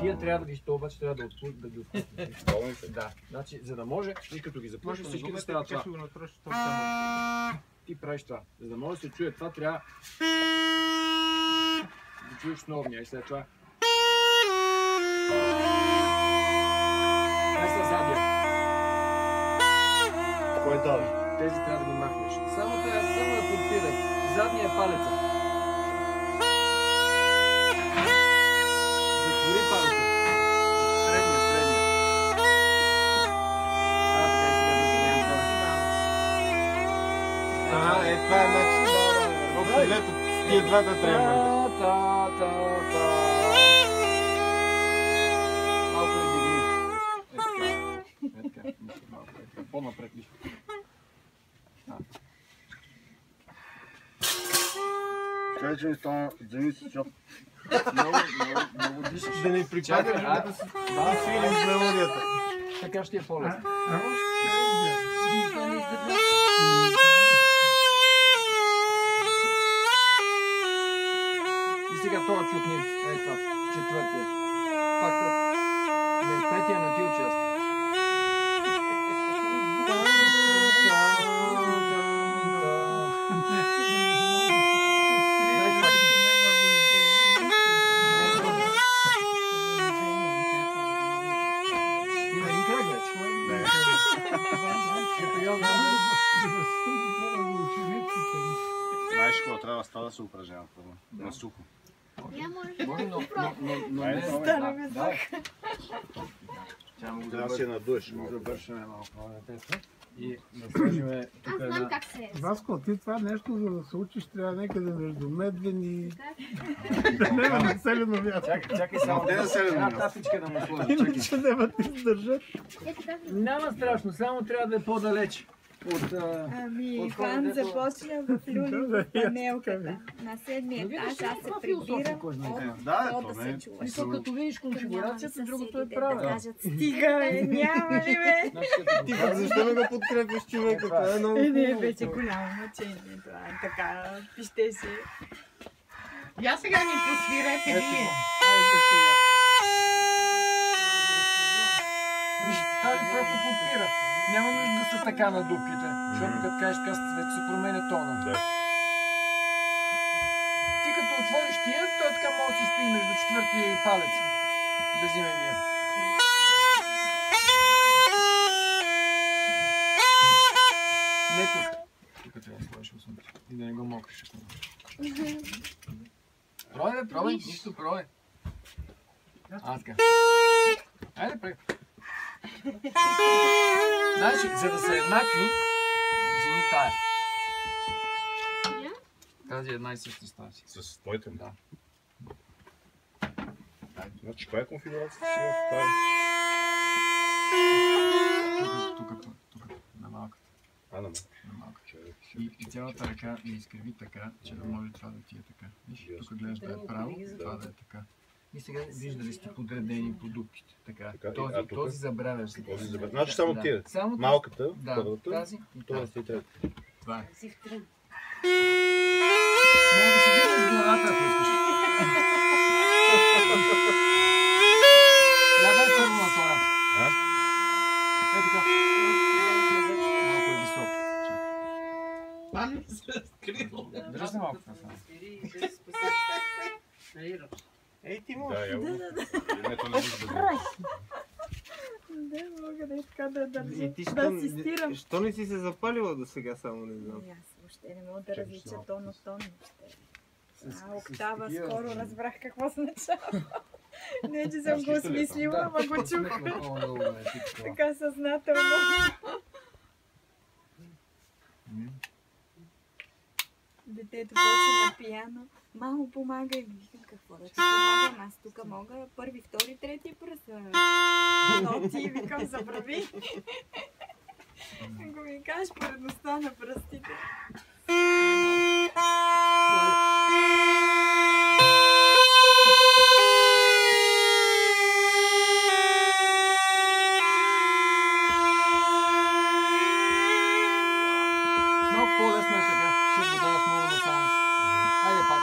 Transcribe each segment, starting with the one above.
Тия трябва да ги обаче трябва да ги отпуснеш. Да, значи, за да може, и като ги запушиш, всички да стават това. Ти правиш това. За да може да се чуе това, трябва да чуеш основния и след това. Това са задия. Кой дава? Тези трябва да ги махнеш. Само да подпирай. Задния е палеца. Затвори палеца. Средния. Така и сега да си не Това е начин да лето с тия двата трябва. Малко не дигни. Така. По-напред лиш. Кажи, че ми стана зависи, че Много дишаш. да не припадаш, да свирим с мелодията. Така ще е по-лесно. И сега това чукни. Ей това. Четвъртия. Пак не, петия на ти участва. Знаеш какво трябва да става да се упражнява на сухо. Може, но не да. Трябва да се надуеш малко. Завършваме малко на теста и да сложим тук една... Васко, ти това нещо, за да се учиш, трябва някъде между Медвен и... Да няма населено място. Чакай само една тафичка да му сложи. Иначе няма да издържат. Няма страшно, само трябва да е по-далеч. Ами, Хан започна в люли в панелката. На седмия етаж аз се прибирам от да се чуваш. Като видиш конфигурацията, другото е Да правилно. кажат, стига бе, няма ли бе? Ти пък защо не го подкрепиш човека? Това е много Не, вече голямо мъчение това. Така, пищеше. Я сега ни посвирете вие. Виж, тази просто подпира. Няма нужда да са така на дупките, защото като кажеш каста, вече се променя тона. Ти като отвориш тия, той така може да си стои между четвъртия и палец. Безимения. Не тук. Тук трябва да сложиш осъмки. И да не го мокриш. Пробай, нищо пробай. Така. Айде, прави. Значи, за да са еднакви, вземи тая. Тази една и съща става си. С твоите? Да. Значи, каква е конфигурацията сега в тази? Тук, на малката. На малката. И цялата ръка да изкриви така, че да може това да ти е така. Виж, тук гледаш да е право, това да е така. И сега виждали сте подредени по дупките. Така. Този забравяш. Значи само тия. Малката, първата, тази и тази и третата. Това е. Мога да си дигнеш главата, ако искаш. Я дай първо на това. Е така. Малко е високо. Пани се разкрил. Дръжи се малко това само. Ей, ти можеш. Ето не можеш да Не мога да така да държа, И ти да асистирам. Що не си се запалила до сега, само не знам. Аз въобще не мога да различа тон от тон. Октава, скоро разбрах какво означава. Не, че съм го осмислила, ама го чух. Така съзнателно. Детето почва на пияно. Мамо, помагай ми. Викам, какво да ти помагам? Аз тук мога първи, втори, трети пръст. Но ти, викам, забрави. Ако ми кажеш предността на пръстите. Много по-лесно е така, защото го даваш много насам. Айде пак.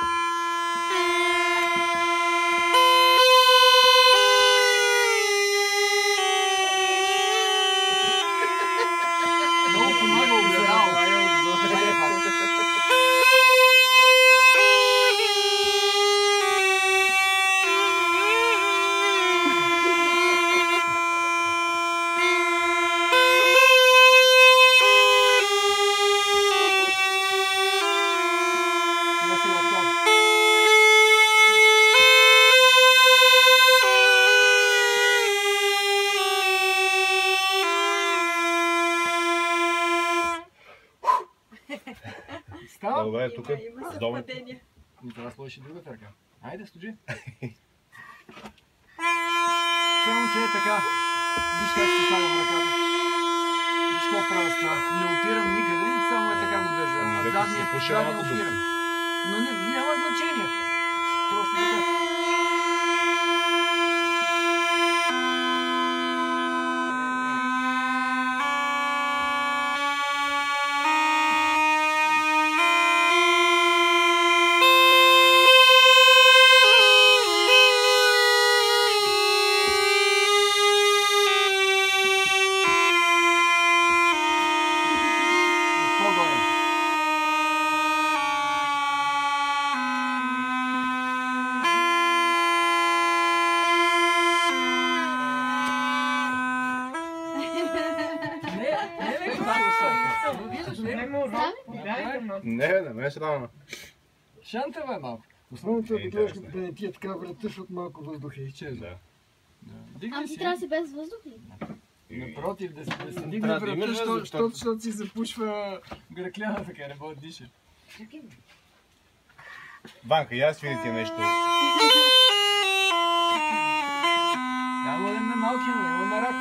Добре, тук. Има съвпадение. И това сложиш и другата ръка. Айде, стожи. Само, че е така. Виж как си слагам ръката. Виж какво правя с това. Не опирам никъде, само е така го държа. А задния опирам. Но няма значение. Просто така. Не ме срама. Шанта бе малко. Основното е да гледаш да не ти е така врата, защото малко въздух е изчезва. Ами ти трябва да си без въздух ли? Напротив, да се дигне врата, защото си запушва гръкляна, така не мога да диша. Ванка, я свири ти нещо. Да, младен на малкия, но има на рак.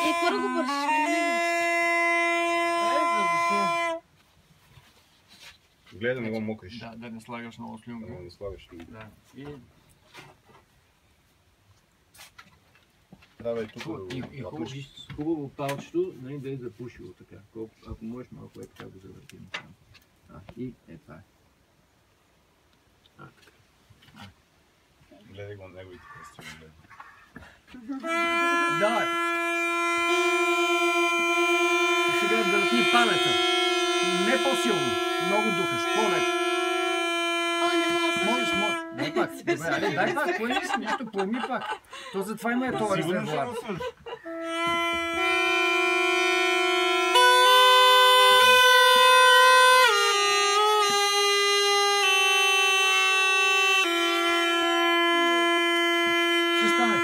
Какво да го бършиш? Гледай да не го мокриш. Да не слагаш много слюнка. Да не слагаш. Да. И трябва и тук и хубаво палчето, да е запушило така. Ако можеш малко е така го завъртим. И е това. Гледай го неговите кръстини. Да. Сега да върти палеца. Не по-силно. Много духаш. По-леко. Можеш. Дай пак. Добре, дай пак. Поеми си нещо. Поеми пак. То затова има е това резервуар. Ще стане.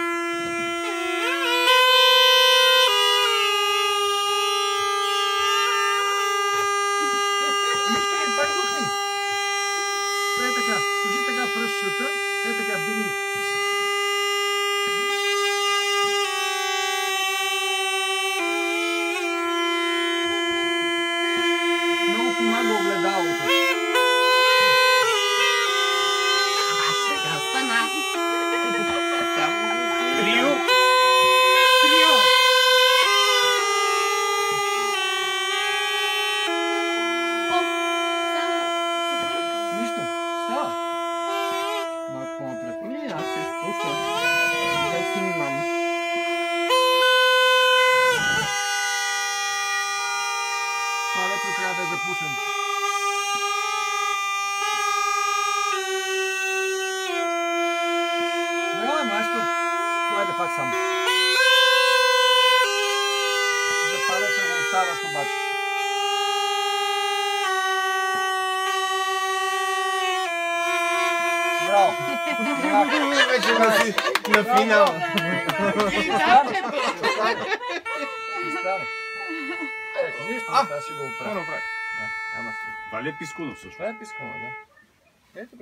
Служи така пръщата, е така, вдигни. Много помага огледалото. Сега стана. Трио! Нищо. Става. Малко по-напред. Аз се спусна. Да снимам. Палецът трябва да е запушен. Браво, майстор. Хайде пак сам. За палеца го оставаш обаче. Браво! Вече на финал. Стане. Нищо, това ще го оправя. Това ли е пискуно всъщност? Това е пискуно, да. Ето